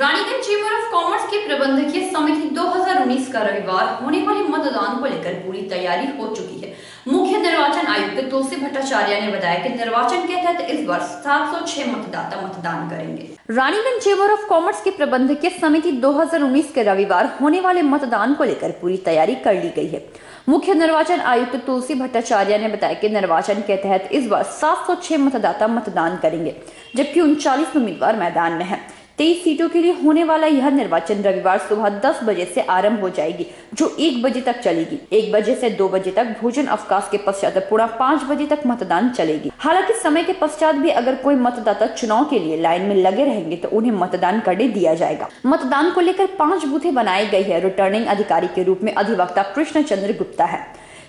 Raniganj chamber of commerce की प्रबंधकीय समिति 2019 का रविवार होने वाले मतदान को लेकर पूरी तैयारी हो चुकी है। मुख्य निर्वाचन आयुक्त तुलसी भट्टाचार्य ने बताया कि निर्वाचन के तहत इस वर्ष 706 मतदाता मतदान करेंगे। रानीगंज चेंबर ऑफ कॉमर्स की प्रबंधकीय समिति 2019 के रविवार होने वाले मतदान को लेकर पूरी तैयारी कर ली गई है। मुख्य निर्वाचन आयुक्त तुलसी भट्टाचार्य ने बताया कि निर्वाचन के तहत इस वर्ष 706 मतदाता मतदान करेंगे, जबकि 39 उम्मीदवार मैदान में हैं। 23 सीटों के लिए होने वाला यह निर्वाचन रविवार सुबह 10 बजे से आरंभ हो जाएगी, जो 1 बजे तक चलेगी। 1 बजे से 2 बजे तक भोजन अवकाश के पश्चात पूरा 5 बजे तक मतदान चलेगी। हालांकि समय के पश्चात भी अगर कोई मतदाता चुनाव के लिए लाइन में लगे रहेंगे तो उन्हें मतदान करने दिया जाएगा। मतदान को लेकर 5 बूथें बनाई गई है। रिटर्निंग अधिकारी के रूप में अधिवक्ता कृष्ण चंद्र गुप्ता है।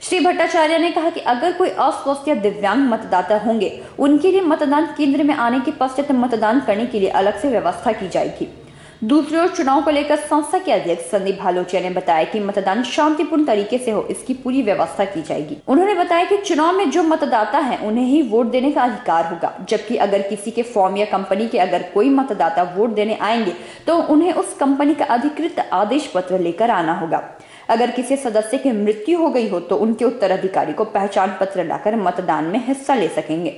श्री भट्टाचार्य ने कहा कि अगर कोई अस्वस्थ या दिव्यांग मतदाता होंगे, उनके लिए मतदान केंद्र में आने के पश्चात मतदान करने के लिए अलग से व्यवस्था की जाएगी। दूसरी ओर चुनाव को लेकर संस्था के अध्यक्ष संदीप भालोचिया ने बताया कि मतदान शांतिपूर्ण तरीके से हो, इसकी पूरी व्यवस्था की जाएगी। उन्होंने बताया कि चुनाव में जो मतदाता हैं, उन्हें ही वोट देने का अधिकार होगा, जबकि अगर किसी के फॉर्म या कंपनी के अगर कोई मतदाता वोट देने आएंगे तो उन्हें उस कंपनी का अधिकृत आदेश पत्र लेकर आना होगा। अगर किसी सदस्य की मृत्यु हो गई हो तो उनके उत्तराधिकारी को पहचान पत्र लाकर मतदान में हिस्सा ले सकेंगे।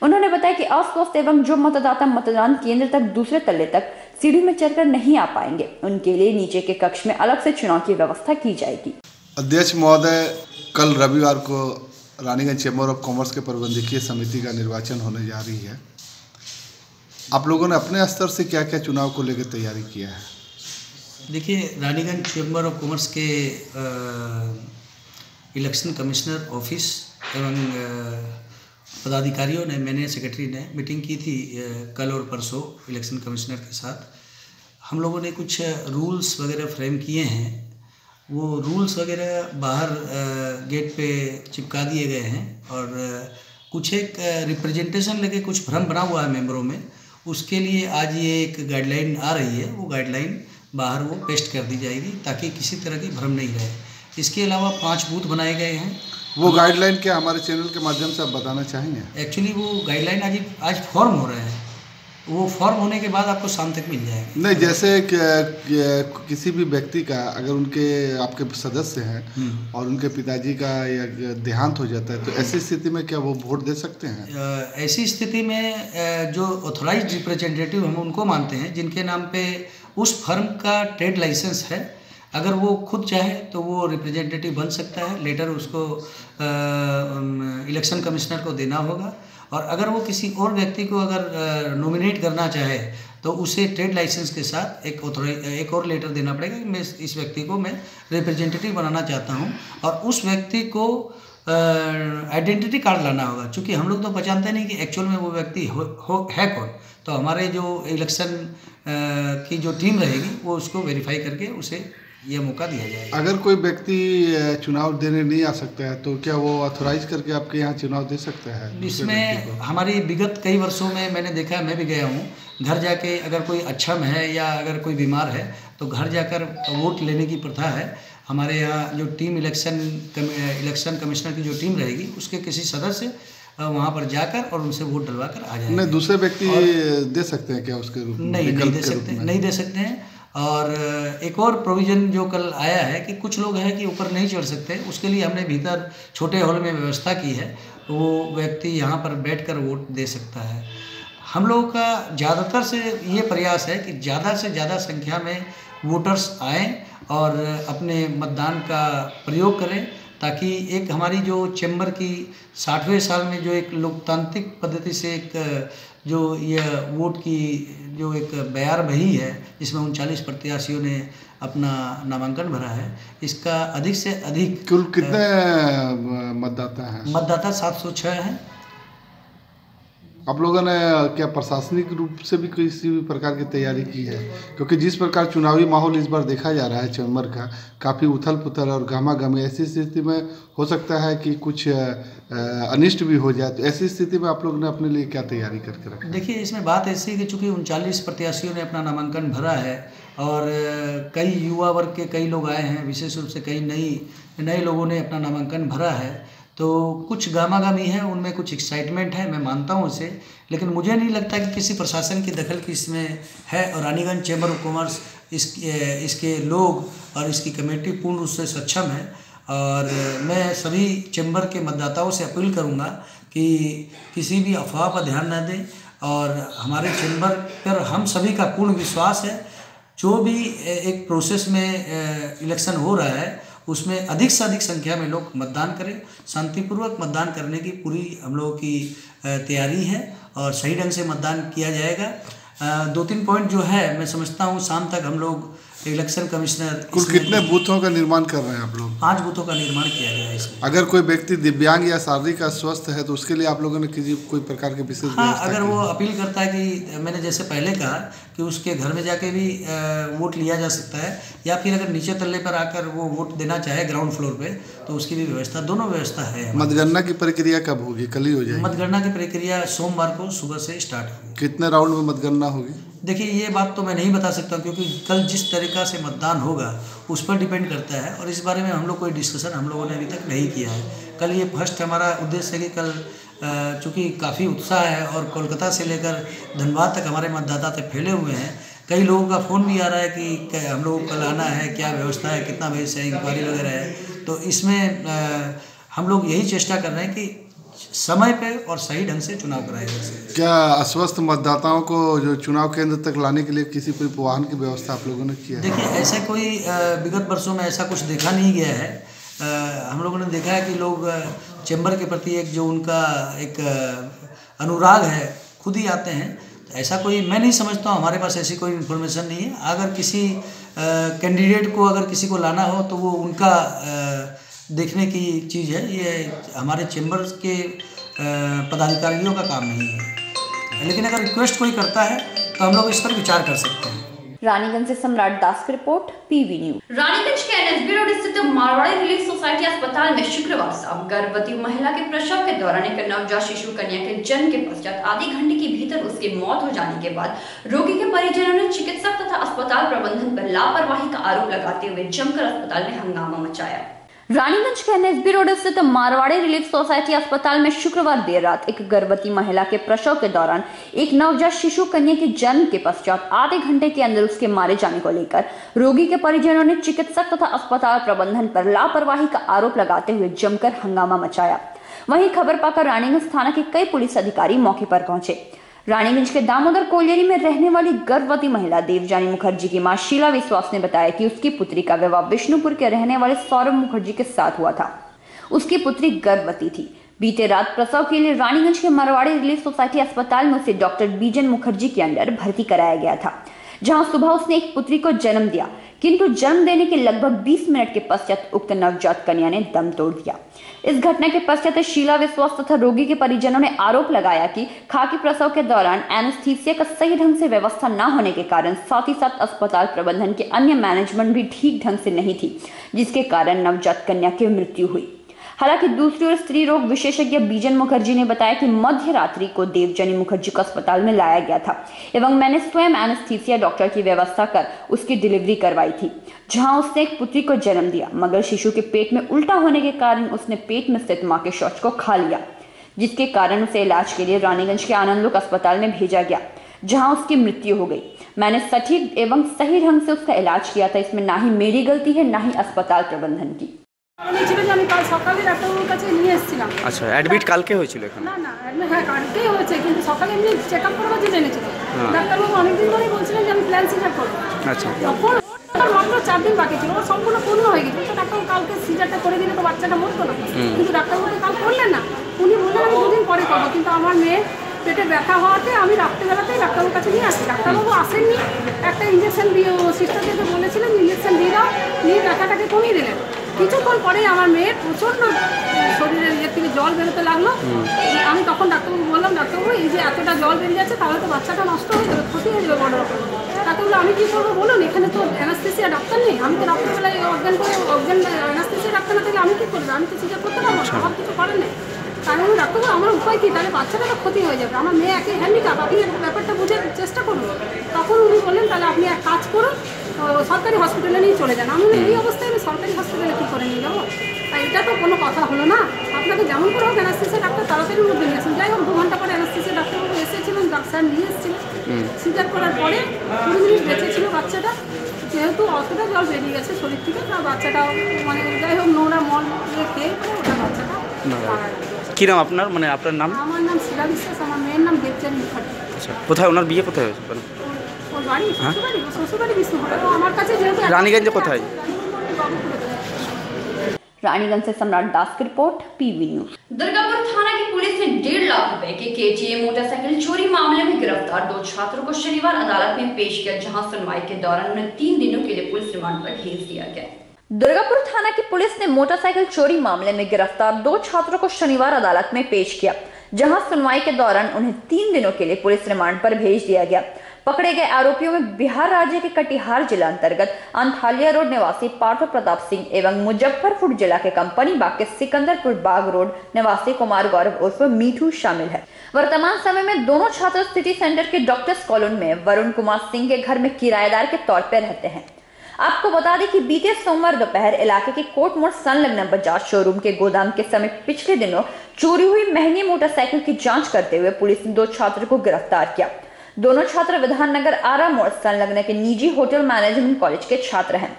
उन्होंने बताया कि अस्वस्थ एवं जो मतदाता मतदान केंद्र तक दूसरे तल्ले तक सीढ़ी में चढ़कर नहीं आ पाएंगे, उनके लिए नीचे के कक्ष में अलग से चुनाव की व्यवस्था की जाएगी। अध्यक्ष महोदय, कल रविवार को रानीगंज चेंबर ऑफ कॉमर्स के प्रबंधकीय समिति का निर्वाचन होने जा रही है। आप लोगों ने अपने स्तर से क्या क्या चुनाव को लेकर तैयारी किया है? देखिए, रानीगंज चेंबर ऑफ कॉमर्स के इलेक्शन कमिश्नर ऑफिस एवं पदाधिकारियों ने, मैंने सेक्रेटरी ने मीटिंग की थी कल और परसों इलेक्शन कमिश्नर के साथ। हम लोगों ने कुछ रूल्स वगैरह फ्रेम किए हैं। वो रूल्स वगैरह बाहर गेट पे चिपका दिए गए हैं और कुछ एक रिप्रेजेंटेशन लेके कुछ भ्रम बना हुआ है मेंबरों में। उसके लिए आज ये एक गाइडलाइन आ रही है, वो गाइडलाइन बाहर वो पेस्ट कर दी जाएगी ताकि किसी तरह की भ्रम नहीं रहे। इसके अलावा 5 बूथ बनाए गए हैं। वो गाइडलाइन क्या हमारे चैनल के माध्यम से आप बताना चाहेंगे? एक्चुअली वो गाइडलाइन आज फॉर्म हो रहे हैं। वो फॉर्म होने के बाद आपको शाम तक मिल जाएगा। नहीं, जैसे किसी भी व्यक्ति का अगर उनके आपके सदस्य हैं और उनके पिताजी का या देहांत हो जाता है तो ऐसी स्थिति में क्या वो वोट दे सकते हैं? ऐसी स्थिति में जो ऑथोराइज्ड रिप्रेजेंटेटिव हम उनको मानते हैं, जिनके नाम पे उस फर्म का ट्रेड लाइसेंस है, अगर वो खुद चाहे तो वो रिप्रेजेंटेटिव बन सकता है। लेटर उसको इलेक्शन कमिश्नर को देना होगा। और अगर वो किसी और व्यक्ति को अगर नॉमिनेट करना चाहे तो उसे ट्रेड लाइसेंस के साथ एक और लेटर देना पड़ेगा कि मैं इस व्यक्ति को मैं रिप्रेजेंटेटिव बनाना चाहता हूँ, और उस व्यक्ति को आइडेंटिटी कार्ड लाना होगा। चूँकि हम लोग तो पहचानते नहीं कि एक्चुअल में वो व्यक्ति है कौन, तो हमारे जो इलेक्शन की जो टीम रहेगी वो उसको वेरीफाई करके उसे यह मौका दिया जाएगा। अगर कोई व्यक्ति चुनाव देने नहीं आ सकता है तो क्या वो ऑथोराइज करके आपके यहाँ चुनाव दे सकता है? इसमें हमारी विगत कई वर्षों में मैंने देखा है, मैं भी गया हूँ, घर जाके अगर कोई अक्षम है या अगर कोई बीमार है तो घर जाकर वोट लेने की प्रथा है। हमारे यहाँ जो टीम इलेक्शन कमिश्नर की जो टीम रहेगी उसके किसी सदस्य वहाँ पर जाकर और उनसे वोट डलवा कर आ जाएंगे। नहीं, दूसरे व्यक्ति दे सकते हैं क्या उसके रूप में? नहीं दे सकते हैं। और एक और प्रोविज़न जो कल आया है कि कुछ लोग हैं कि ऊपर नहीं चढ़ सकते, उसके लिए हमने भीतर छोटे हॉल में व्यवस्था की है। वो व्यक्ति यहाँ पर बैठकर वोट दे सकता है। हम लोगों का ज़्यादातर से ये प्रयास है कि ज़्यादा से ज़्यादा संख्या में वोटर्स आएँ और अपने मतदान का प्रयोग करें, ताकि एक हमारी जो चैम्बर की 60वें साल में जो एक लोकतांत्रिक पद्धति से एक जो यह वोट की जो एक बयार बही है, जिसमें 39 प्रत्याशियों ने अपना नामांकन भरा है, इसका अधिक से अधिक कुल कितने मतदाता हैं? मतदाता 706 हैं। आप लोगों ने क्या प्रशासनिक रूप से भी किसी भी प्रकार की तैयारी की है? क्योंकि जिस प्रकार चुनावी माहौल इस बार देखा जा रहा है चैम्बर का, काफ़ी उथल पुथल और गहमा-गहमी, ऐसी स्थिति में हो सकता है कि कुछ अनिष्ट भी हो जाए, तो ऐसी स्थिति में आप लोग ने अपने लिए क्या तैयारी करके रखा? देखिए, इसमें बात ऐसी है कि चूँकि 39 प्रत्याशियों ने अपना नामांकन भरा है और कई युवा वर्ग के कई लोग आए हैं, विशेष रूप से कई नए लोगों ने अपना नामांकन भरा है, तो कुछ गामागामी है, उनमें कुछ एक्साइटमेंट है, मैं मानता हूँ उसे, लेकिन मुझे नहीं लगता कि किसी प्रशासन की दखल की इसमें है। और रानीगंज चैम्बर ऑफ कॉमर्स इसके लोग और इसकी कमेटी पूर्ण रूप से सक्षम है। और मैं सभी चैम्बर के मतदाताओं से अपील करूँगा कि किसी भी अफवाह पर ध्यान न दें, और हमारे चैम्बर पर हम सभी का पूर्ण विश्वास है। जो भी एक प्रोसेस में इलेक्शन हो रहा है उसमें अधिक से अधिक संख्या में लोग मतदान करें, शांतिपूर्वक मतदान करने की पूरी हम लोगों की तैयारी है और सही ढंग से मतदान किया जाएगा। 2-3 पॉइंट जो है मैं समझता हूँ शाम तक हम लोग इलेक्शन कमिश्नर कुल कितने बूथों का निर्माण कर रहे हैं आप लोग? 5 बूथों का निर्माण किया गया है इसमें। अगर कोई व्यक्ति दिव्यांग या शारीरिक अस्वस्थ है तो उसके लिए आप लोगों ने किसी कोई प्रकार के विशेष व्यवस्था अगर वो अपील करता है कि मैंने जैसे पहले कहा कि उसके घर में जाके भी वोट लिया जा सकता है, या फिर अगर नीचे तल्ले पर आकर वो वोट देना चाहे ग्राउंड फ्लोर पे, तो उसकी भी व्यवस्था, दोनों व्यवस्था है। मतगणना की प्रक्रिया कब होगी? कल ही हो जाएगी? मतगणना की प्रक्रिया सोमवार को सुबह से स्टार्ट होगी। कितने राउंड में मतगणना होगी? देखिए ये बात तो मैं नहीं बता सकता, क्योंकि कल जिस तरीका से मतदान होगा उस पर डिपेंड करता है, और इस बारे में हम लोग कोई डिस्कशन हम लोगों ने अभी तक नहीं किया है। कल ये फर्स्ट हमारा उद्देश्य है कि कल चूँकि काफ़ी उत्साह है और कोलकाता से लेकर धनबाद तक हमारे मतदाता तक फैले हुए हैं, कई लोगों का फ़ोन भी आ रहा है कि हम लोग कल आना है, क्या व्यवस्था है, कितना बजे से इंक्वायरी वगैरह है। तो इसमें हम लोग यही चेष्टा कर रहे हैं कि समय पे और सही ढंग से चुनाव कराया जा सके। क्या अस्वस्थ मतदाताओं को जो चुनाव केंद्र तक लाने के लिए किसी परिवहन की व्यवस्था आप लोगों ने की है? देखिए ऐसा कोई विगत वर्षों में ऐसा कुछ देखा नहीं गया है। हम लोगों ने देखा है कि लोग चैम्बर के प्रति एक जो उनका एक अनुराग है खुद ही आते हैं। तो ऐसा कोई मैं नहीं समझता हूँ, हमारे पास ऐसी कोई इन्फॉर्मेशन नहीं है। अगर किसी कैंडिडेट को अगर किसी को लाना हो तो वो उनका देखने की चीज़ है, ये हमारे चैम्बर के पदाधिकारियों का काम नहीं है। लेकिन अगर रिक्वेस्ट कोई करता है तो हम लोग इस पर विचार कर सकते हैं। रानीगंज से सम्राट दास की रिपोर्ट, पीवी न्यूज। रानीगंज के एनएसबी रोड स्थित मारवाड़ी रिलीफ सोसाइटी अस्पताल में शुक्रवार शाम गर्भवती महिला के प्रसव के दौरान एक नवजात शिशु कन्या के जन्म के पश्चात आधे घंटे के भीतर उसकी मौत हो जाने के बाद रोगी के परिजनों ने चिकित्सक तथा अस्पताल प्रबंधन पर लापरवाही का आरोप लगाते हुए जमकर अस्पताल में हंगामा मचाया। रानीगंज के एनएसबी रोड स्थित मारवाड़ी रिलीफ सोसाइटी अस्पताल में शुक्रवार देर रात एक गर्भवती महिला के प्रसव के दौरान एक नवजात शिशु कन्या के जन्म के पश्चात आधे घंटे के अंदर उसके मारे जाने को लेकर रोगी के परिजनों ने चिकित्सक तथा अस्पताल प्रबंधन पर लापरवाही का आरोप लगाते हुए जमकर हंगामा मचाया। वहीं खबर पाकर रानीगंज थाना के कई पुलिस अधिकारी मौके पर पहुंचे। रानीगंज के दामोदर कोलियरी में रहने वाली गर्भवती महिला देवजानी मुखर्जी की मां शीला विश्वास ने बताया कि उसकी पुत्री का विवाह विष्णुपुर के रहने वाले सौरभ मुखर्जी के साथ हुआ था। उसकी पुत्री गर्भवती थी। बीते रात प्रसव के लिए रानीगंज के मारवाड़ी रिलीफ सोसाइटी अस्पताल में उसे डॉक्टर बीजन मुखर्जी के अंडर भर्ती कराया गया था, जहां सुबह उसने एक पुत्री को जन्म दिया, किंतु जन्म देने के लगभग 20 मिनट के पश्चात उक्त नवजात कन्या ने दम तोड़ दिया। इस घटना के पश्चात शीला विश्वास तथा रोगी के परिजनों ने आरोप लगाया कि खाकी प्रसव के दौरान एनेस्थीसिया का सही ढंग से व्यवस्था न होने के कारण साथ ही साथ अस्पताल प्रबंधन के अन्य मैनेजमेंट भी ठीक ढंग से नहीं थी, जिसके कारण नवजात कन्या की मृत्यु हुई। हालांकि दूसरी ओर स्त्री रोग विशेषज्ञ बीजन मुखर्जी ने बताया कि मध्य रात्रि को देवजानी मुखर्जी को अस्पताल में लाया गया था एवं मैंने स्वयं एनेस्थीसिया डॉक्टर की व्यवस्था कर उसकी डिलीवरी करवाई थी, जहां उसने एक पुत्री को जन्म दिया, मगर शिशु के पेट में उल्टा होने के कारण उसने पेट में स्थित मां के शौच को खा लिया, जिसके कारण उसे इलाज के लिए रानीगंज के आनंदलोक अस्पताल में भेजा गया, जहां उसकी मृत्यु हो गई। मैंने सटीक एवं सही ढंग से उसका इलाज किया था, इसमें ना ही मेरी गलती है ना ही अस्पताल प्रबंधन की। আমি কাল সকালে ডাক্তারবাবুর কাছে নিয়ে এসেছিলাম। আচ্ছা, অ্যাডমিট কালকে হয়েছিল এখানে? না না, হ্যাঁ কালকেই হয়েছে, কিন্তু সকালে এমনি চেক আপ করবার জন্য এনেছিলাম। ডাক্তারবাবু অনেকদিন ধরেই বলছিলেন যে আমি প্ল্যান সিজার করবো। আচ্ছা, তখন মাত্র 4 দিন বাকি ছিল, ওর সম্পূর্ণ পূর্ণ হয়ে গেছে। তো ডাক্তারবাবু কালকে সিজারটা করে দিলে তো বাচ্চাটা মরতো না, কিন্তু ডাক্তারবাবু কাল করলেন না। উনি বললেন আমি 2 দিন পরে করবো, কিন্তু আমার মেয়ে পেটে ব্যথা হওয়াতে আমি রাত্রেবেলাতেই ডাক্তারবাবুর কাছে নিয়ে আসি। ডাক্তারবাবু আসেননি, একটা ইঞ্জেকশন দিয়ে সিস্টারদেরকে বলেছিলেন ইঞ্জেকশন দিয়ে দাও, নিয়ে ব্যথাটাকে কমিয়ে দিলেন। কিছুক্ষণ পরেই আমার মেয়ের প্রচণ্ড শরীরের ইয়ে থেকে জল বেরোতে লাগলো। আমি তখন ডাক্তারবাবু বললাম, ডাক্তারবাবু এই যে এতটা জল বেরিয়ে যাচ্ছে তাহলে তো বাচ্চাটা নষ্ট হয়ে যাবে, ক্ষতি হয়ে যাবে বড় রকম। ডাক্তারবাবু আমি কী করবো বলুন, এখানে তো অ্যানাস্থেসিয়া ডাক্তার নেই, আমি তো রাত্রেবেলায় অজ্ঞান অ্যানাস্থেসিয়া ডাক্তার না থাকলে আমি কী করবো, আমি তো সিজার করতে পারবো না, আমার কিছু করার নেই। তাহলে আমি ডাক্তারবাবু আমার উপায় কী, তাহলে বাচ্চাটা তো ক্ষতি হয়ে যাবে, আমার মেয়ে একই হ্যান্ডিক্যাপ, আপনি ব্যাপারটা বুঝে চেষ্টা করুন। তখন উনি বললেন তাহলে আপনি এক কাজ করুন, সরকারি হসপিটালে নিয়ে চলে যান। আমি এই অবস্থায় আমি সরকারি হসপিটালে কী করে নিয়ে যাবো? এটা তো কোনো কথা হলো না। আপনাকে যেমন করে হোক অ্যানাস্থেসিয়া ডাক্তার তাড়াতাড়ির মধ্যে নিয়ে আসুন। যাই হোক 2 ঘন্টা পরে অ্যানাস্থেসিয়া ডাক্তারবাবু এসেছিলেন, ডাক্তার নিয়ে এসেছিলেন। সিজার করার পরে 20 মিনিট বেঁচেছিল বাচ্চাটা। যেহেতু অতটা জল বেরিয়ে গেছে শরীর থেকে, তার বাচ্চাটা মানে যাই হোক নোংরা মল খেয়ে ওটা বাচ্চাটা মারা গেছে। কী নাম আপনার, মানে আপনার নাম? আমার নাম শিলা বিশ্বাস, আমার মেয়ের নাম দেবচাঁদ মুখার্জি। আচ্ছা, কোথায় ওনার বিয়ে কোথায় হয়েছে? ওর বাড়ি শ্বশুরবাড়ি বিষ্ণুপুরে। আমার কাছে যেহেতু রানীগঞ্জে কোথায়? रानीगंज से सम्राट दास की रिपोर्ट, पीवी न्यूज। दुर्गापुर थाना की पुलिस ने 1.5 लाख रुपए के KTM मोटरसाइकिल चोरी मामले में गिरफ्तार 2 छात्रों को शनिवार अदालत में पेश किया, जहां सुनवाई के दौरान उन्हें 3 दिनों के लिए पुलिस रिमांड पर भेज दिया गया। दुर्गापुर थाना की पुलिस ने मोटरसाइकिल चोरी मामले में गिरफ्तार 2 छात्रों को शनिवार अदालत में पेश किया, जहां सुनवाई के दौरान उन्हें 3 दिनों के लिए पुलिस रिमांड पर भेज दिया गया। पकड़े गए आरोपियों में बिहार राज्य के कटिहार जिला अंतर्गत अंथालिया रोड निवासी पार्थ प्रताप सिंह एवं मुजफ्फरपुर जिला के कंपनी बाग के सिकंदरपुर बाग रोड निवासी कुमार गौरव उर्फ मीठू शामिल है। वर्तमान समय में दोनों छात्र सिटी सेंटर के डॉक्टर्स कॉलोनी में वरुण कुमार सिंह के घर में किराएदार के तौर पर रहते हैं। आपको बता दें कि बीते सोमवार दोपहर इलाके के कोट मोड़ संलग्न बजाज शोरूम के गोदाम के समीप पिछले दिनों चोरी हुई महंगी मोटरसाइकिल की जांच करते हुए पुलिस ने 2 छात्रों को गिरफ्तार किया। दोनों छात्र विधाननगर आरा मोड़ संलग्न के निजी होटल मैनेजमेंट कॉलेज के छात्र हैं।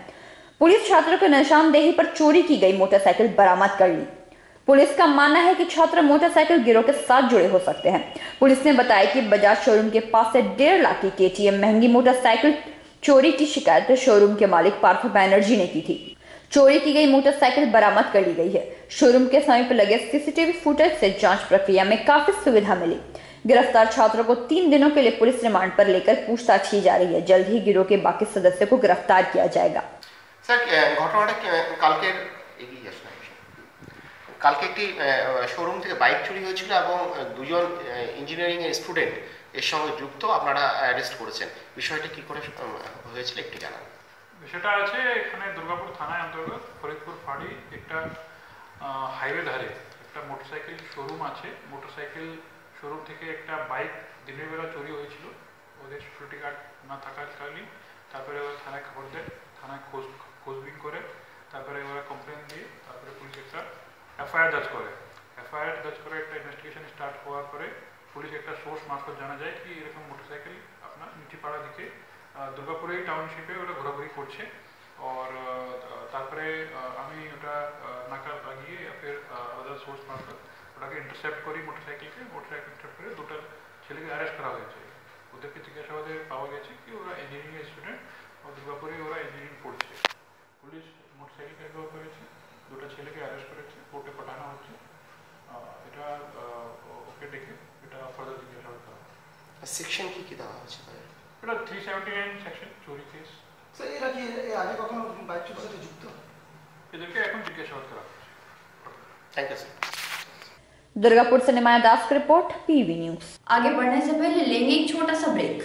पुलिस छात्रों के निशानदेही पर चोरी की गई मोटरसाइकिल बरामद कर ली। पुलिस का मानना है कि छात्र मोटरसाइकिल गिरोह के साथ जुड़े हो सकते हैं। पुलिस ने बताया कि बजाज शोरूम के पास से 1.5 लाख की KTM महंगी मोटरसाइकिल चोरी की शिकायत शोरूम के मालिक पार्थ बैनर्जी ने की थी। चोरी की गई मोटरसाइकिल बरामद कर ली गई है। शोरूम के समीप लगे CCTV फुटेज से जांच प्रक्रिया में काफी सुविधा मिली। गिरफ्तार छात्रों को 3 दिनों के लिए पुलिस रिमांड पर लेकर पूछताछ की जा रही है। जल्द ही गिरोह के बाकी सदस्यों को गिरफ्तार किया जाएगा। স্যার ঘটনাটা কালকে একটি শোরুম থেকে বাইক চুরি হয়েছিল এবং 2জন ইঞ্জিনিয়ারিং এর স্টুডেন্ট এর সঙ্গে যুক্ত আপনারা অ্যারেস্ট করেছেন। বিষয়টা কি করে হয়েছিল একটু জানান। বিষয়টা আছে এখানে দুর্গাপুর থানায় অন্তর্গত ফরিদপুর ফাঁড়ি একটা হাইওয়ে ধারে একটা মোটরসাইকেল শোরুম আছে। মোটরসাইকেল শোরুম থেকে একটা বাইক দিনের বেলা চুরি হয়েছিল, ওদের সিকিউরিটি গার্ড না থাকাকালীন। তারপরে ওরা থানায় খবর দেয়, থানায় খোঁজবিন করে, তারপরে ওরা কমপ্লেন দিয়ে তারপরে পুলিশ একটা FIR দর্জ করে। FIR দর্জ করে একটা ইনভেস্টিগেশন স্টার্ট হওয়ার পরে পুলিশ একটা সোর্স মারফত জানা যায় কি এরকম মোটরসাইকেল আপনার নিটিপাড়া দিকে দুর্গাপুরে টাউনশিপে ওটা ঘোরাঘুরি করছে। और তারপরে আমি ওটা নাকা লাগিয়ে ফের আদার সোর্স মারফত ওটাকে ইন্টারসেপ্ট করি মোটরসাইকেল ইন্টারসেপ্ট করে 2টা ছেলেকে অ্যারেস্ট করা হয়েছে। ওদেরকে জিজ্ঞাসাবাদে পাওয়া গেছে কি ওরা ইঞ্জিনিয়ারিং স্টুডেন্ট, দুর্গাপুরে ওরা ইঞ্জিনিয়ারিং পড়ছে। পুলিশ মোটরসাইকেল রিকভার করেছে, 2টা ছেলেকে অ্যারেস্ট করেছে, কোর্টে পাঠানো হচ্ছে। এটা ওকে ডেকে এটা ফার্দার জিজ্ঞাসাবাদ করা। সেকশন কি দেওয়া হচ্ছে? এটা 379 সেকশন চোরি কেস। স্যার এরা কি আগে কখনো বাইক চুরির সাথে যুক্ত? এদেরকে এখন জিজ্ঞাসাবাদ করা হচ্ছে। Thank you sir. दुर्गापुर से निमाया दास की रिपोर्ट, पीवी न्यूज। आगे बढ़ने से पहले लेंगे एक छोटा सा ब्रेक।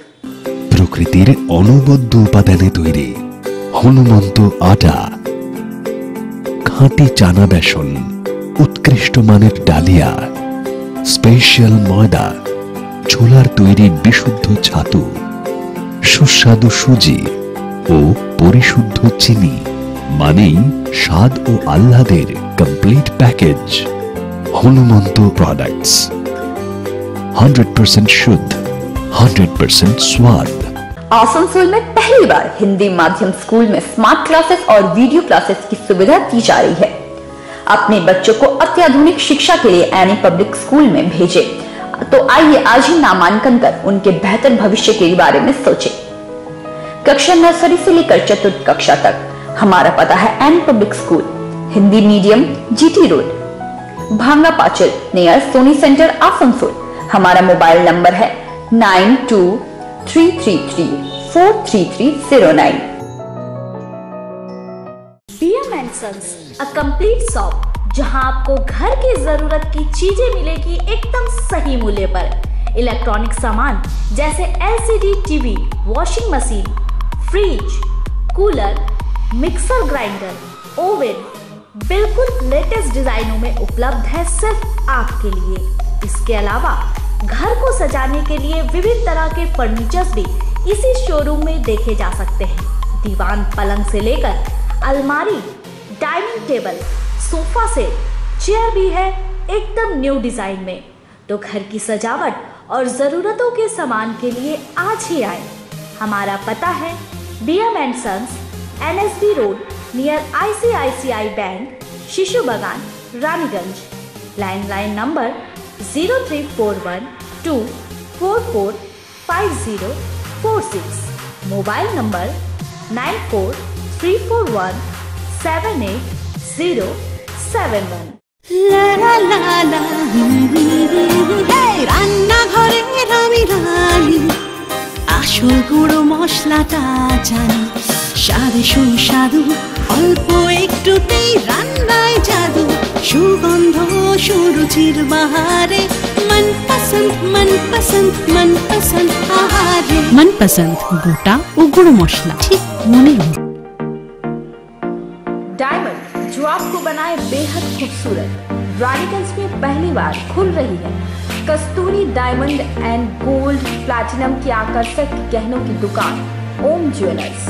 প্রকৃতির অনবদ্য উপাদানে তৈরি হনুমন্ত আটা, খাঁটি চানা বেসন, উৎকৃষ্ট মানের ডালিয়া, স্পেশাল ময়দা, ছোলার তৈরি বিশুদ্ধ ছাতু, সুস্বাদু সুজি ও পরিশুদ্ধ চিনি, মানেই স্বাদ ও আহ্লাদের কমপ্লিট প্যাকেজ। हनुमंतो प्रोडक्ट्स 100% शुद्ध, 100% स्वाद। आसनसोल में पहली बार हिंदी माध्यम स्कूल में स्मार्ट क्लासेस और वीडियो क्लासेस की सुविधा दी जा रही है। अपने बच्चों को अत्याधुनिक शिक्षा के लिए एनी पब्लिक स्कूल में भेजें। तो आइए आज ही नामांकन कर उनके बेहतर भविष्य के बारे में सोचें। कक्षा नर्सरी से लेकर चतुर्थ कक्षा तक हमारा पता है any public school, Hindi medium, GT road, Bhanga Pachal, near Sony centre, Asansol. हमारा मोबाइल नंबर है 9233343309। BM & Sons, a complete shop जहां आपको घर की जरूरत की चीजें मिलेगी एकदम सही मूल्य पर। इलेक्ट्रॉनिक सामान जैसे LCD TV, washing machine, fridge, cooler, mixer grinder, oven बिल्कुल लेटेस्ट डिजाइनों में उपलब्ध है सिर्फ आपके लिए। इसके अलावा घर को सजाने के लिए विभिन्न तरह के फर्नीचर्स भी इसी शोरूम में देखे जा सकते हैं। दीवान पलंग से लेकर अलमारी, dining table, sofa set, chair भी है एकदम न्यू डिजाइन में। तो घर की सजावट और ज़रूरतों के सामान के लिए आज ही आए। हमारा पता है BM & Sons, NSB road near ICICI bank, शिशु बागान, Raniganj. Landline number 0341 244 5046, mobile number 9434178071। রান্নাঘরে আমি রানী, আসল গুঁড়ো মশলাটা জানি, স্বাদে সুস্বাদু অল্প একটুতেই রান্নায় জাদু, সুগন্ধ সুরুচির বাহারে मनपसंद मनपसंद मनपसंद आहारे, मनपसंद गोटा ও গুঁড়ো মশলা ঠিক মনে हो। डायमंड जो आपको बनाए बेहद खूबसूरत, रानीगंज में पहली बार खुल रही है कस्तूरी डायमंड एंड गोल्ड प्लैटिनम की आकर्षक गहनों की दुकान ओम ज्वेलर्स।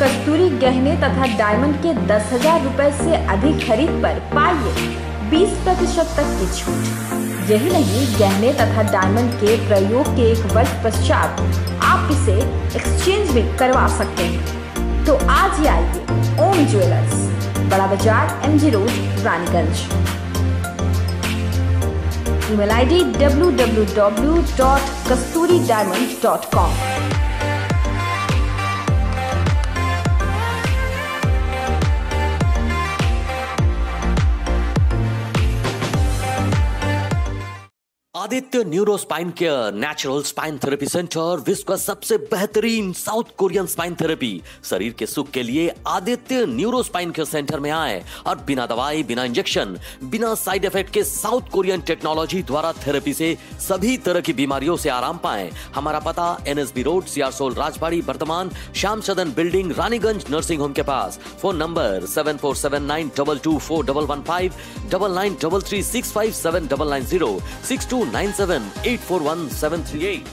कस्तूरी गहने तथा डायमंड के 10,000 रुपए से अधिक खरीद पर पाइए 20% तक की छूट। यही नहीं, गहने तथा डायमंड के प्रयोग के 1 वर्ष पश्चात आप इसे एक्सचेंज भी करवा सकते हैं। तो आज ही आइए ओम ज्वेलर्स, बड़ा बाजार, MG road, Raniganj. Email ID www.kasturidiamond.com। Aditya neuro spine care natural spine therapy centre विश्व का सबसे बेहतरीन साउथ कोरियन स्पाइन थेरेपी। शरीर के सुख के लिए Aditya neuro spine care centre में आए और बिना दवाई, बिना इंजेक्शन, बिना साइड इफेक्ट के साउथ कोरियन टेक्नोलॉजी द्वारा थेरेपी से सभी तरह की बीमारियों से आराम पाएं। हमारा पता NSB रोड, सियारसोल राजबाड़ी, वर्तमान श्याम सदन बिल्डिंग, रानीगंज नर्सिंग होम के पास। Phone number 7479224115, 9933657990, 6297841738।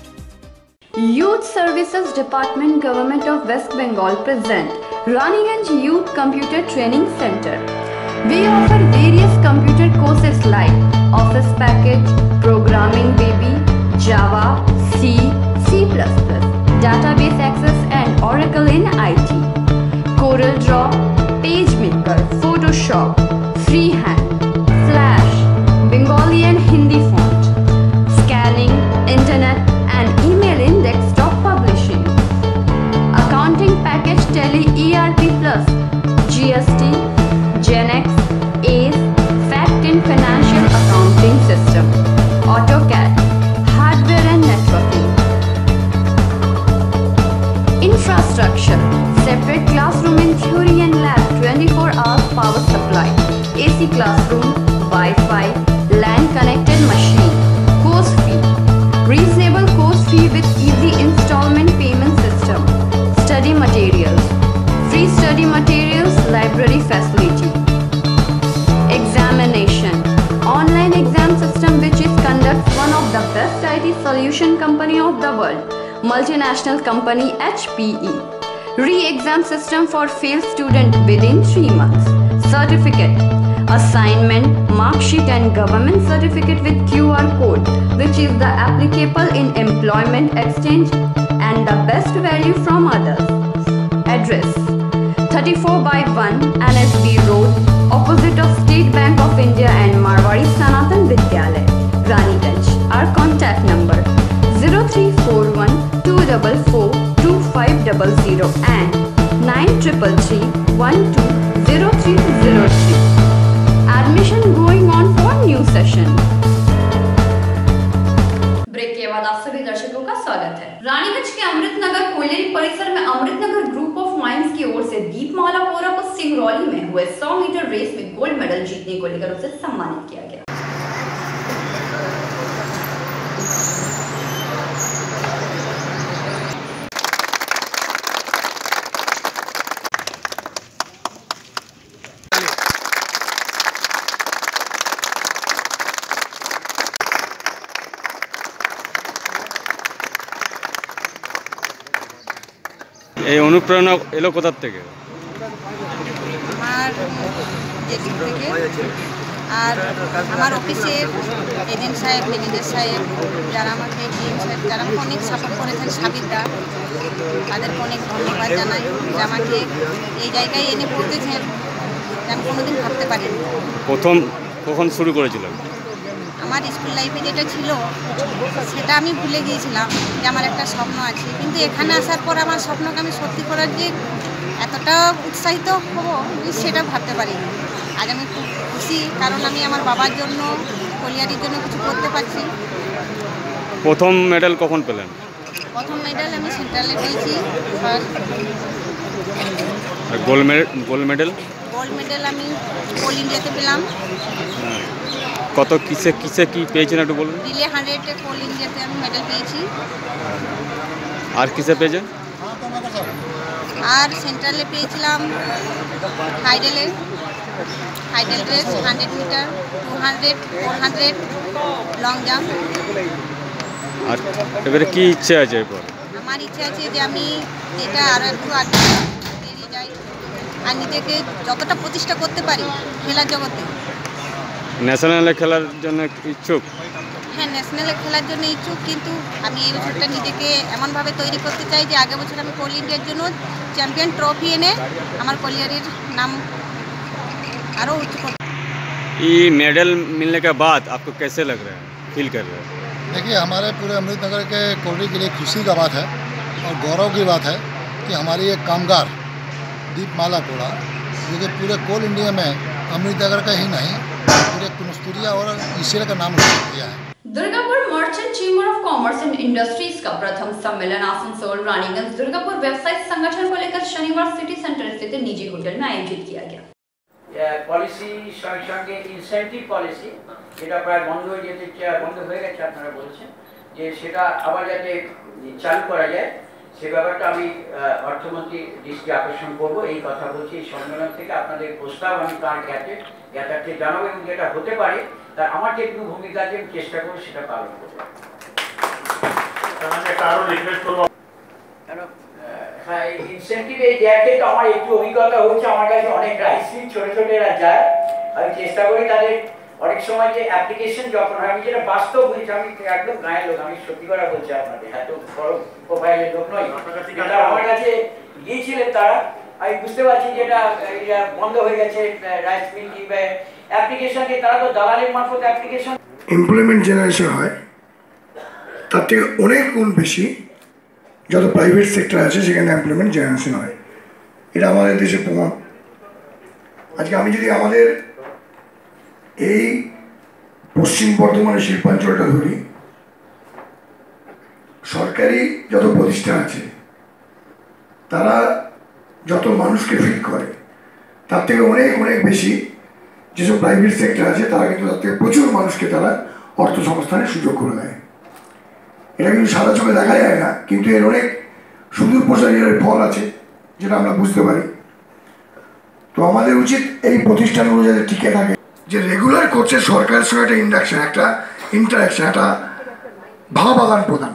Youth Services Department Government of West Bengal present Raniganj Youth Computer Training Center. We offer various computer courses like Office Package, Programming Baby, Java, C, C++, Database Access and Oracle in IT, Corel Draw, PageMaker, Photoshop, Freehand, Flash, Bengali and Hindi font, scanning, internet and email in desktop publishing, accounting package Tele ERP Plus, GST, GenX, ACE, Fact in Financial Accounting System, AutoCAD, hardware and networking. Infrastructure, separate classroom in theory and lab, 24 hours power supply, AC classroom, Wi-Fi, LAN connected machine. Course fee, reasonable course fee with easy installment payment system. Study materials, free study materials, library facility. Examination, online exam system which is conducts one of the best IT solution company of the world, multinational company HPE. Re-exam system for failed student within 3 months. Certificate, assignment, mark sheet and government certificate with QR code which is the applicable in employment exchange and the best value from others. Address 34/1 NSB Road, opposite of State Bank of India and Marwari Sanatan Vidyalaya, Raniganj. Our contact number 0341 244 2500 and 9333 120303. Admission going on for new session. Break के बाद आप सभी दर्शकों का स्वागत है। रानीगंज के अमृतनगर कोयलेरी परिसर में अमृतनगर ग्रुप ऑफ माइंस की ओर से दीपमाला कोरा को सिंगरौली में हुए 100 मीटर रेस में गोल्ड मेडल जीतने को लेकर उसे सम्मानित किया गया। এই অনুপ্রেরণা এলো কোথা থেকে? আমার দিক থেকে। আর আমার অফিসের এজেন্ট সাহেব, ম্যানেজার সাহেব, যারা আমাকে ডিএম সাহেব, যারা আমাকে অনেক সাপোর্ট করেছেন, সাবিরদা, তাদেরকে অনেক ধন্যবাদ জানাই যে আমাকে এই জায়গায় এনে পড়তেছেন, আমি কোনোদিন ভাবতে পারিনি। প্রথম কখন শুরু করেছিলেন? আমার স্কুল লাইফে যেটা ছিল সেটা আমি ভুলে গিয়েছিলাম যে আমার একটা স্বপ্ন আছে, কিন্তু এখানে আসার পর আমার স্বপ্নকে আমি সত্যি করার যে এতটা উৎসাহিত হব সেটা ভাবতে পারিনি। আজ আমি খুব খুশি, কারণ আমি আমার বাবার জন্য, কলিয়ারির জন্য কিছু করতে পারছি। প্রথম মেডেল কখন পেলেন? প্রথম মেডেল আমি সেন্ট্রালে পেয়েছি। Gold medal? গোল্ড মেডেল আমি অল ইন্ডিয়াতে পেলাম। কত কিসে কি পেয়েছেন একটু বলুন। রিলে 100-এ অল ইন্ডিয়াতে আমি মেডেল পেয়েছি। আর কিসে পেয়েছেন? আর সেন্ট্রালে পেয়েছিলাম hurdle race, 100 metre, 200, 400 long jump. আর এবারে কি ইচ্ছে আছে এরপর? আমার ইচ্ছা আছে যে আমি এটা আরও একটু আগে বেরিয়ে যাই আর নিজেকে যতটা প্রতিষ্ঠা করতে পারি খেলার জগতে। ন্যাশনালে খেলার জন্য ইচ্ছুক? হ্যাঁ, ন্যাশনালে খেলার জন্য ইচ্ছুক, কিন্তু আমি এই বছরটা নিজেকে এমনভাবে তৈরি করতে চাই যে আগের বছর আমি কোল ইন্ডিয়ার জন্য चैंपियन ट्रॉफी ने हमारे कोलियारीर नाम आरो उच्च कर। ये मेडल मिलने के बाद आपको कैसे लग रहा है, फील कर रहे हैं? देखिए, हमारे पूरे अमृतनगर के कोल्डी के लिए खुशी का बात है और गौरव की बात है कि हमारी एक कामगार दीपमाला कोड़ा, जो कि पूरे कोल इंडिया में अमृतनगर का ही नहीं पूरे कुनस्तुरिया और ईश्वर का नाम रोशन किया है। Durgapur merchant chamber of commerce and industries का प्रथम सम्मेलन आसनसोल रानीगंज दुर्गापुर व्यवसायिक संगठन को लेकर शनिवार सिटी सेंटर स्थित निजी होटल में आयोजित किया गया। पॉलिसी संगे इनसेंटिव पॉलिसी যেটা প্রায় বন্ধ হয়ে গেছে আপনারা বলছেন যে সেটা আবার যাতে চালু করা যায় সে ব্যাপারটা আমি অর্থমন্ত্রী দৃষ্টি আকর্ষণ করব এই কথা বলছি। এই সম্মেলন থেকে আপনাদের প্রস্তাব আমি তার জ্ঞাতার্থে জানাবো এবং যেটা হতে পারে তার আমার যে একটু ভূমিকা আছে আমি চেষ্টা করব সেটা পালন করবো। হ্যাঁ, ইনসেন্টিভ এই দেওয়াতে তো আমার একটু অভিজ্ঞতা হচ্ছে, আমার কাছে অনেক রাইস মিল ছোটো ছোটোরা যায়, আমি চেষ্টা করি তাদের অনেক সময় যে অ্যাপ্লিকেশন যখন হয় আমি যেটা বাস্তব বুঝছি, আমি একদম গায়ের লোক, আমি সত্যি কথা বলছি আপনাদের, এত বড় প্রোফাইলের লোক নয়, তারা আমার কাছে গিয়েছিলেন, তারা আমি বুঝতে পারছি যেটা বন্ধ হয়ে গেছে রাইস মিল কিংবা অ্যাপ্লিকেশনকে তারা তো দালালের মারফত অ্যাপ্লিকেশন এমপ্লয়মেন্ট জেনারেশন হয় তার থেকে অনেক গুণ বেশি যত প্রাইভেট সেক্টর আছে সেখানে এমপ্লয়মেন্ট জেনারেশন হয়। এটা আমাদের দেশের প্রমাণ। আজকে আমি যদি আমাদের এই পশ্চিম বর্ধমানের শিল্পাঞ্চলটা ধরি, সরকারি যত প্রতিষ্ঠান আছে তারা যত মানুষকে ফিট করে তার থেকে অনেক অনেক বেশি যেসব প্রাইভেট সেক্টর আছে তারা কিন্তু তার থেকে প্রচুর মানুষকে তারা অর্থ সংস্থানের সুযোগ করে দেয়। এটা কিন্তু সাদা চোখে দেখা যায় না, কিন্তু এর অনেক সুদূর প্রসারীর ফল আছে যেটা আমরা বুঝতে পারি। তো আমাদের উচিত এই প্রতিষ্ঠানগুলো যাতে টিকে থাকে, যে রেগুলার করছে সরকারের সঙ্গে একটা ইন্টারাকশন, একটা ভাব আদান প্রদান,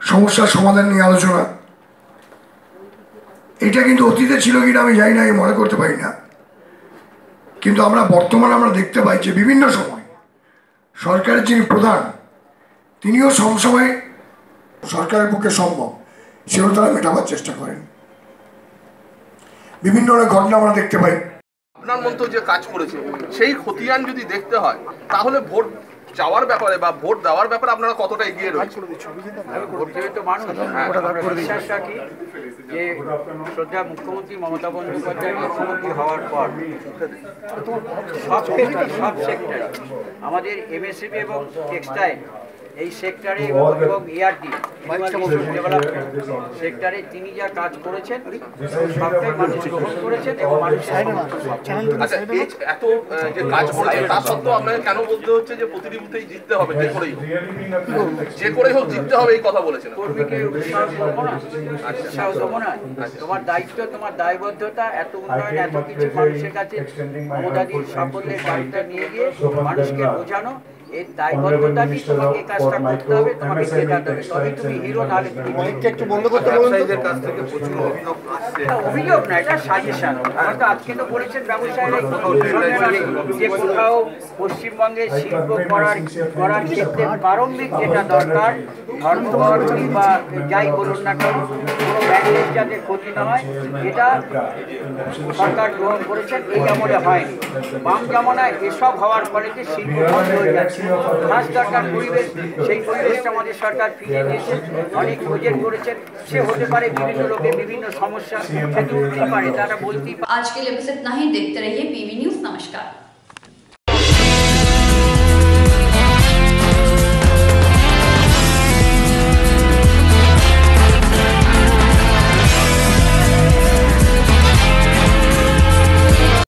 সমস্যার সমাধান নিয়ে আলোচনা। এটা কিন্তু অতীতে ছিল কিনা আমি জানি না, আমি মনে করতে পারি না, কিন্তু আমরা বর্তমানে আমরা দেখতে পাই যে বিভিন্ন সময় সরকারের যিনি প্রধান তিনিও সবসময় সরকারের পক্ষে সম্ভব সেগুলো তারা মেটাবার চেষ্টা করেন। বিভিন্ন অনেক ঘটনা আমরা দেখতে পাই। আপনার মতো যে কাজ করেছে সেই খতিয়ান যদি দেখতে হয় তাহলে ভোট যাওয়ার ব্যাপারে বা ভোট দেওয়ার ব্যাপারে আপনারা কতটা এগিয়ে রয়েছেন? ভোট দেবে তো মানুষ, বিশ্বাস রাখি যে শ্রদ্ধা মুখ্যমন্ত্রী মমতা বন্দ্যোপাধ্যায় মুখ্যমন্ত্রী হওয়ার পর সব সেক্টরে আমাদের এমএসএমই এবং টেক্সটাইল এই সেক্টরে এবং এআরডি সেক্টরে তিনি যা কাজ করেছেন সবটাই মানুষ গ্রহণ করেছেন এবং মানুষের আচ্ছা, এত যে কাজ করেছেন তা সত্ত্বেও আপনাকে কেন বলতে হচ্ছে যে প্রতিটি বুথেই জিততে হবে, যে করেই হোক জিততে হবে এই কথা বলেছেন? কর্মীকে উৎসাহ দেবো না, উৎসাহ দেবো না, তোমার দায়িত্ব, তোমার দায়বদ্ধতা, এত উন্নয়ন, এত কিছু মানুষের কাছে মমতাদির সাফল্যের দায়িত্ব নিয়ে গিয়ে মানুষকে বোঝানো এর দায়বদ্ধতাটি তোমাকে কাজটা করতে হবে, তোমাকে চেতাতে হবে, তবেই তুমি হিরো, নাহলে তুমি একটু বন্ধ করতে বলুন। অভিযোগ না, এটা সাজেশন। হয়তো আজকে তো বলেছেন ব্যবসায়ীরা যে কোথাও পশ্চিমবঙ্গে শিল্প করার ক্ষেত্রে প্রারম্ভিক যেটা দরকার, ধর্মঘট কিংবা যাই বলুন না কেন, কোনো ব্যাংকের যাতে ক্ষতি না হয়, এটা সরকার গ্রহণ করেছেন। এই আমলে হয়নি। বাম জামানায় এসব হওয়ার ফলে যে শিল্প বন্ধ হয়ে যাচ্ছে, খাস দরকার পরিবেশ, সেই পরিবেশটা আমাদের সরকার ফিরিয়ে দিয়েছে। অনেক প্রজেক্ট করেছেন, সে হতে পারে বিভিন্ন লোকের বিভিন্ন সমস্যা, সে তুলতেই পারে, তারা বলতেই পারে। आज के लिए बस इतना ही। देखते रहिए PV न्यूज। नमस्कार।